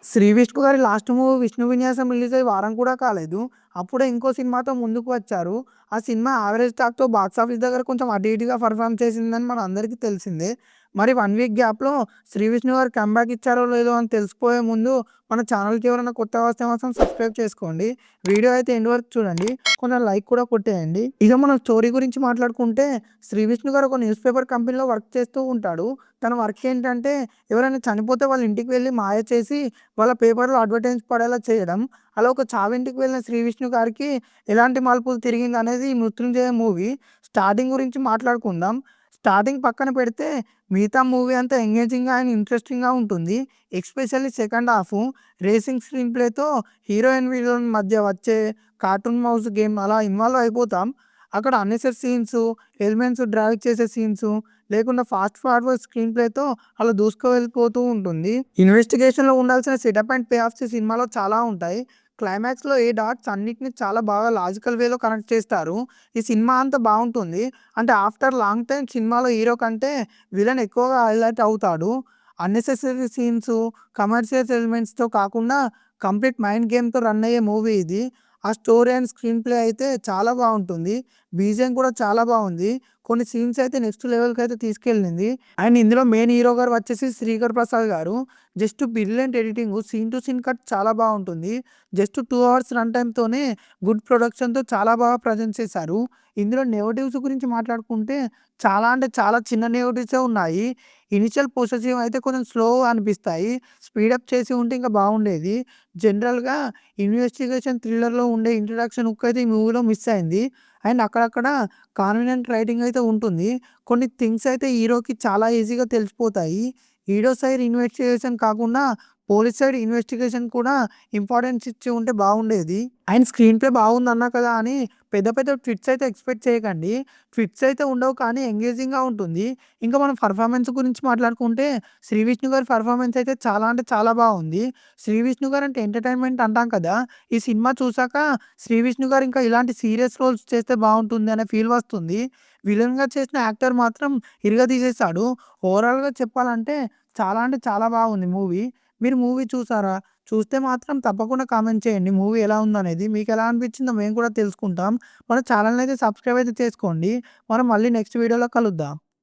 'శ్రీ విష్ణు' గారి last movie 'Vishnu విన్యాసం' release అయ్యి వారం కూడా కాలేదు. అప్పుడే ఇంకో సినిమాతో ముందుకు వచ్చారు. ఆ సినిమా యావరేజ్ టాక్‌తో బాక్సాఫీస్ దగ్గర కొంచెం అటు ఇటుగా పెర్ఫార్మ్ చేసిందని మనందరికీ తెలిసిందే. మరి 1 వీక్ గ్యాప్‌లో 'శ్రీ విష్ణు' గారు కమ్‌బ్యాక్ ఇచ్చారో లేదో అని తెలుసుకోబోయే ముందు మన ఛానెల్‌కి ఎవరైనా కొత్తగా వస్తే మాత్రం సబ్స్క్రైబ్ చేసుకోండి. వీడియో అయితే ఎండ్ వరకు చూడండి. కొంచెం లైక్ కూడా కొట్టేయండి. ఇక మనం స్టోరీ గురించి మాట్లాడుకుంటే 'శ్రీ విష్ణు' గారు ఒక న్యూస్ పేపర్ కంపెనీలో వర్క్ చేస్తూ ఉంటాడు. తన వర్క్ ఏంటంటే ఎవరైనా చనిపోతే వాళ్ళ ఇంటికి వెళ్లి మాయ చేసి వాళ్ళ పేపర్‌లో అడ్వర్టైజ్ పడేలా చేయడం. అలా ఒక చావింటికి వెళ్ళిన 'శ్రీ విష్ణు' గారికి ఎలాంటి మలుపులు తిరిగిందనేది ఈ 'మృత్యుంజయ' మూవీ. స్టార్టింగ్ గురించి మాట్లాడుకుందాం. స్టార్టింగ్ పక్కన పెడితే మిగతా మూవీ అంతా ఎంగేజింగ్‌గా అండ్ ఇంట్రెస్టింగ్‌గా ఉంటుంది. Especially second half racing screen ప్లేతో హీరోయిన్, విలన్ మధ్య వచ్చే కార్టూన్ మౌస్ గేమ్ అలా ఇన్వాల్వ్ అయిపోతాం. అక్కడ అన్నెసెసరీ సీన్సు, ఎలిమెంట్స్ డ్రాగ్ చేసే సీన్సు లేకుండా ఫాస్ట్ ఫార్వర్డ్ స్క్రీన్ ప్లేతో అలా దూసుకు వెళ్ళిపోతూ ఉంటుంది. ఇన్వెస్టిగేషన్‌లో ఉండాల్సిన సెటప్ అండ్ పే ఆఫ్స్ ఈ సినిమాలో చాలా ఉంటాయి. క్లైమాక్స్‌లో ఏ డాట్స్ అన్నిటిని చాలా బాగా లాజికల్ వేలో కనెక్ట్ చేస్తారు. ఈ సినిమా అంతా బావుంటుంది. అంటే ఆఫ్టర్ లాంగ్ టైమ్ సినిమాలో హీరో కంటే విలన్ ఎక్కువగా హైలైట్ అవుతాడు. అన్నెసెసరీ సీన్సు, కమర్షియల్ ఎలిమెంట్స్‌తో కాకుండా కంప్లీట్ మైండ్ గేమ్‌తో రన్ అయ్యే మూవీ ఇది. ఆ స్టోరీ అండ్ స్క్రీన్ ప్లే అయితే చాలా బావుంటుంది. బీజీఎం కూడా చాలా బావుంది. కొన్ని సీన్స్ అయితే నెక్స్ట్ లెవెల్‌కైతే తీసుకెళ్ళింది. అండ్ ఇందులో మెయిన్ హీరో గారు వచ్చేసి 'శ్రీకర్ ప్రసాద్' గారు. Just brilliant editing. Scene to scene cut చాలా బావుంటుంది. జస్ట్ 2 అవర్స్ రన్ టైమ్‌తోనే గుడ్ ప్రొడక్షన్‌తో చాలా బాగా ప్రెజెంట్ చేశారు. ఇందులో నెగెటివ్స్ గురించి మాట్లాడుకుంటే చాలా అంటే చాలా చిన్న నెగెటివ్సే ఉన్నాయి. ఇనిషియల్ పొసెసివ్ అయితే కొంచెం స్లోగా అనిపిస్తాయి. స్పీడప్ చేసి ఉంటే ఇంకా బాగుండేది. జనరల్‌గా ఇన్వెస్టిగేషన్ థ్రిల్లర్‌లో ఉండే ఇంట్రడక్షన్ హుక్ అయితే ఈ మూవీలో మిస్ అయింది. అండ్ అక్కడక్కడ కాన్వీనియంట్ రైటింగ్ అయితే ఉంటుంది. కొన్ని థింగ్స్ అయితే హీరోకి చాలా ఈజీగా తెలిసిపోతాయి. హీరో సైడ్ ఇన్వెస్టిగేషన్ కాకుండా పోలీస్ సైడ్ ఇన్వెస్టిగేషన్ కూడా ఇంపార్టెన్స్ ఇచ్చి ఉంటే బాగుండేది. అండ్ స్క్రీన్ ప్లే బాగుందన్నా కదా అని పెద్ద పెద్ద ట్విస్ట్స్ అయితే ఎక్స్‌పెక్ట్ చేయకండి. ట్విస్ట్స్ అయితే ఉండవు కానీ ఎంగేజింగ్‌గా ఉంటుంది. ఇంకా మనం పెర్ఫార్మన్స్ గురించి మాట్లాడుకుంటే 'శ్రీ విష్ణు' గారి పెర్ఫార్మన్స్ అయితే చాలా అంటే చాలా బాగుంది. 'శ్రీ విష్ణు' గారు అంటే ఎంటర్‌టైన్‌మెంట్ అంటాం కదా! ఈ సినిమా చూసాక 'శ్రీ విష్ణు' గారు ఇంకా ఇలాంటి సీరియస్ రోల్స్ చేస్తే బాగుంటుంది అనే ఫీల్ వస్తుంది. విలన్‌గా చేసిన యాక్టర్ మాత్రం ఇరగదీసేసాడు. ఓవరాల్‌గా చెప్పాలంటే చాలా అంటే చాలా బాగుంది మూవీ. మీరు మూవీ చూసారా? చూస్తే మాత్రం తప్పకుండా కామెంట్ చేయండి. మూవీ ఎలా ఉందనేది. మీకెలా అనిపించిందో మేము కూడా తెలుసుకుంటాం. మన ఛానెల్‌నైతే సబ్స్క్రైబ్ అయితే చేసుకోండి. మనం మళ్ళీ నెక్స్ట్ వీడియోలో కలుద్దాం.